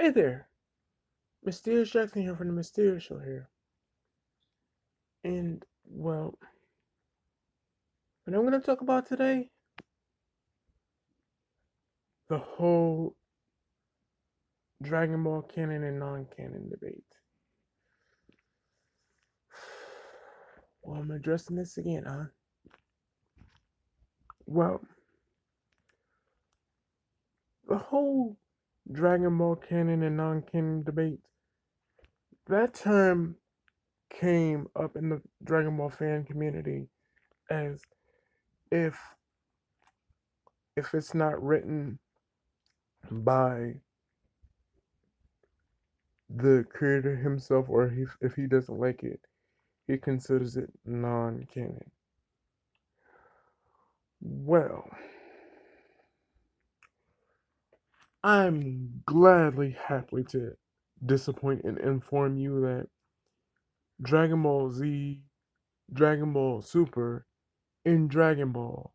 Hey there, Mysterious Jackson here from the Mysterious Show here. And, well, what I'm going to talk about today, the whole Dragon Ball canon and non-canon debate. Well, I'm addressing this again, huh? Well, the whole Dragon Ball canon and non-canon debate, that term came up in the Dragon Ball fan community as if if it's not written by the creator himself, or if he doesn't like it, he considers it non-canon. Well, I'm gladly happy to disappoint and inform you that Dragon Ball Z, Dragon Ball Super, and Dragon Ball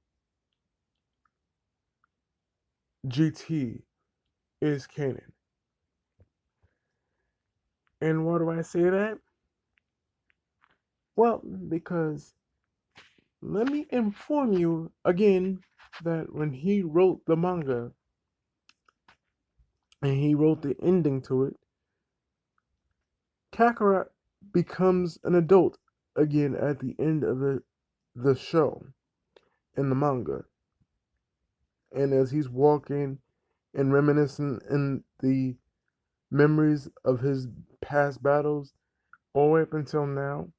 GT is canon. And why do I say that? Well, because let me inform you again that when he wrote the manga and he wrote the ending to it, Kakarot becomes an adult again at the end of the show in the manga. And as he's walking and reminiscing in the memories of his past battles, all the way up until now,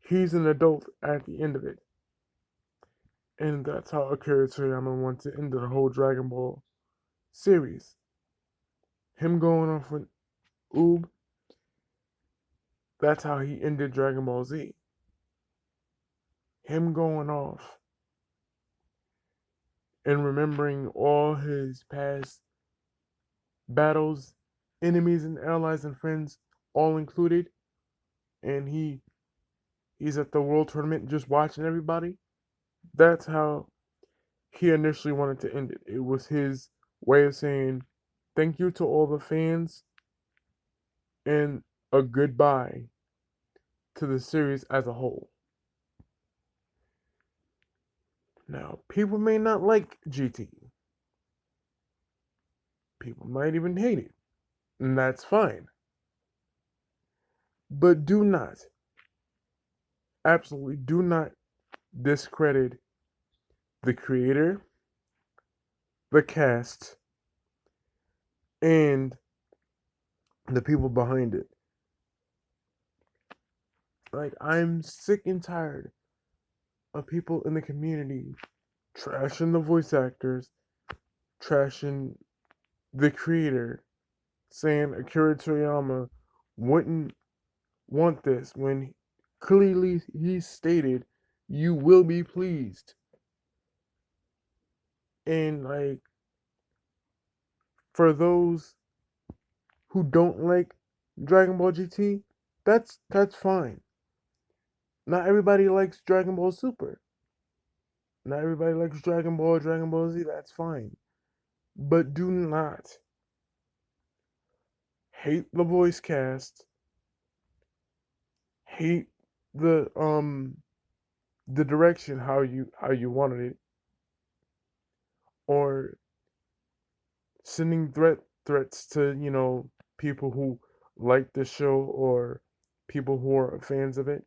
he's an adult at the end of it. And that's how Akira Toriyama wants to end the whole Dragon Ball series. Him going off with Oob, that's how he ended Dragon Ball Z. Him going off and remembering all his past battles, enemies and allies and friends, all included, and he's at the world tournament just watching everybody. That's how he initially wanted to end it. It was his way of saying thank you to all the fans and a goodbye to the series as a whole. Now, people may not like GT. People might even hate it. And that's fine. But do not, absolutely do not discredit the creator, the cast, and the people behind it. Like, I'm sick and tired of people in the community trashing the voice actors, trashing the creator, saying Akira Toriyama wouldn't want this when clearly he stated, you will be pleased. And, like, for those who don't like Dragon Ball GT, that's fine. Not everybody likes Dragon Ball Super. Not everybody likes Dragon Ball Z, that's fine. But do not hate the voice cast, hate the direction how you wanted it, or sending threats to, people who like the show or people who are fans of it.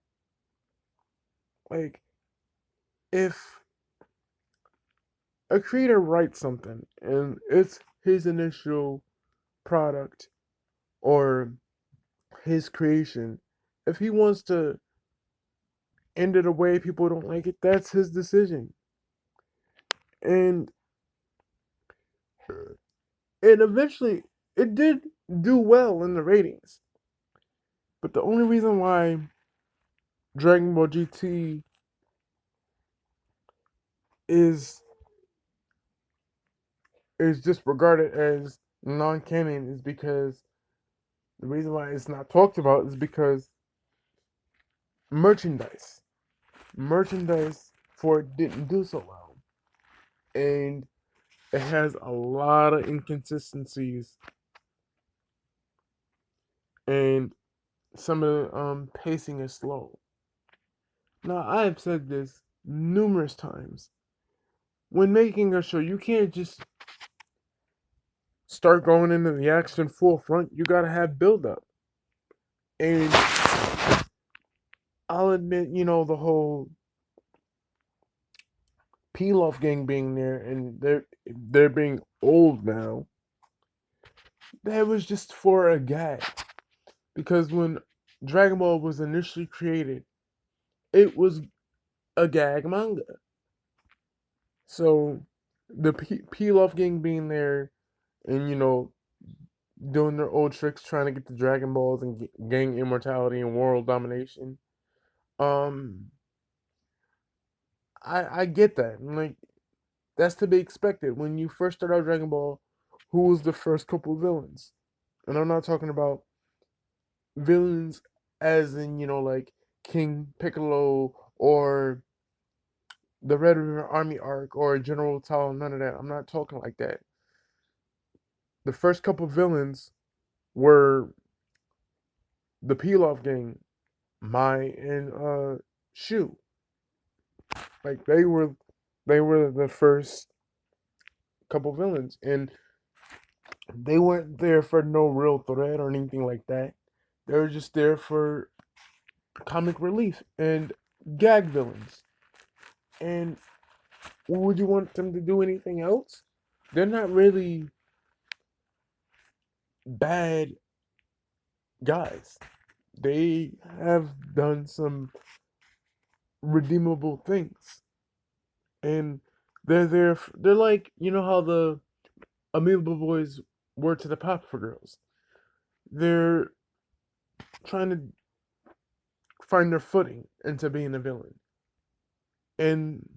Like, if a creator writes something and it's his initial product or his creation, if he wants to end it a way people don't like it, that's his decision. and eventually it did do well in the ratings. But the only reason why Dragon Ball GT is just regarded as non-canon is because the reason why it's not talked about is because merchandise for it didn't do so well, and it has a lot of inconsistencies, and some of the pacing is slow. Now, I have said this numerous times. When making a show, you can't just start going into the action full front. You gotta have build up. And I'll admit, the whole Pilaf gang being there and they're being old now. That was just for a gag. Because when Dragon Ball was initially created, it was a gag manga. So the Pilaf gang being there and doing their old tricks trying to get the Dragon Balls and gain immortality and world domination. Um I get that. And like that's to be expected. When you first start out Dragon Ball, who was the first couple villains? And I'm not talking about villains as in, like King Piccolo or the Red River Army arc or General Tao, none of that. I'm not talking like that. The first couple villains were the Pilaf gang, Mai and Shu. Like they were the first couple villains, and they weren't there for no real threat or anything like that. They were just there for comic relief and gag villains. And would you want them to do anything else? They're not really bad guys. They have done some redeemable things. And they're there. They're like, how the Amoeba Boys were to the Pop Girls. They're trying to find their footing into being a villain. And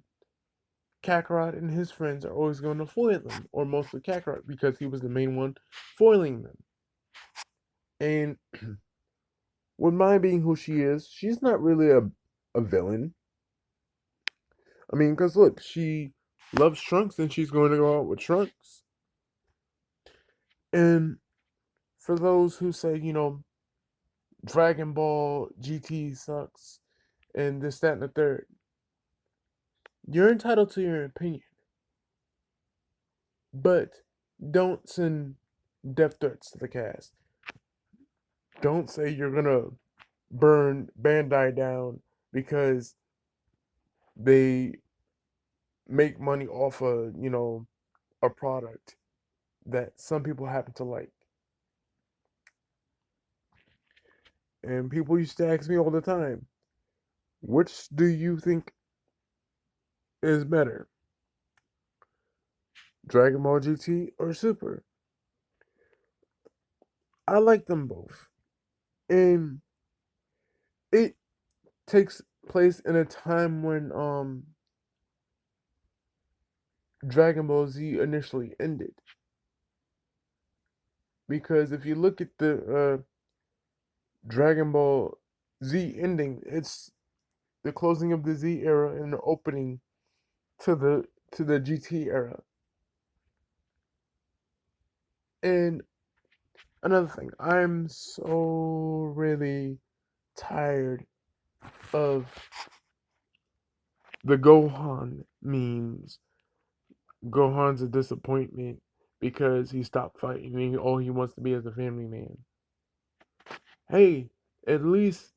Kakarot and his friends are always going to foil them, or mostly Kakarot, because he was the main one foiling them. And with Mai being who she is, she's not really a villain. I mean, because look, she loves Trunks and she's going to go out with Trunks. And for those who say, Dragon Ball GT sucks and this, that, and the third, you're entitled to your opinion. But don't send death threats to the cast. Don't say you're gonna burn Bandai down because they make money off of, a product that some people happen to like. And people used to ask me all the time, which do you think is better? Dragon Ball GT or Super? I like them both. And it takes place in a time when Dragon Ball Z initially ended. Because if you look at the Dragon Ball Z ending, it's the closing of the Z era and the opening to the GT era. And another thing, I'm so really tired of the Gohan memes. Gohan's a disappointment because he stopped fighting and all he wants to be is a family man. Hey, at least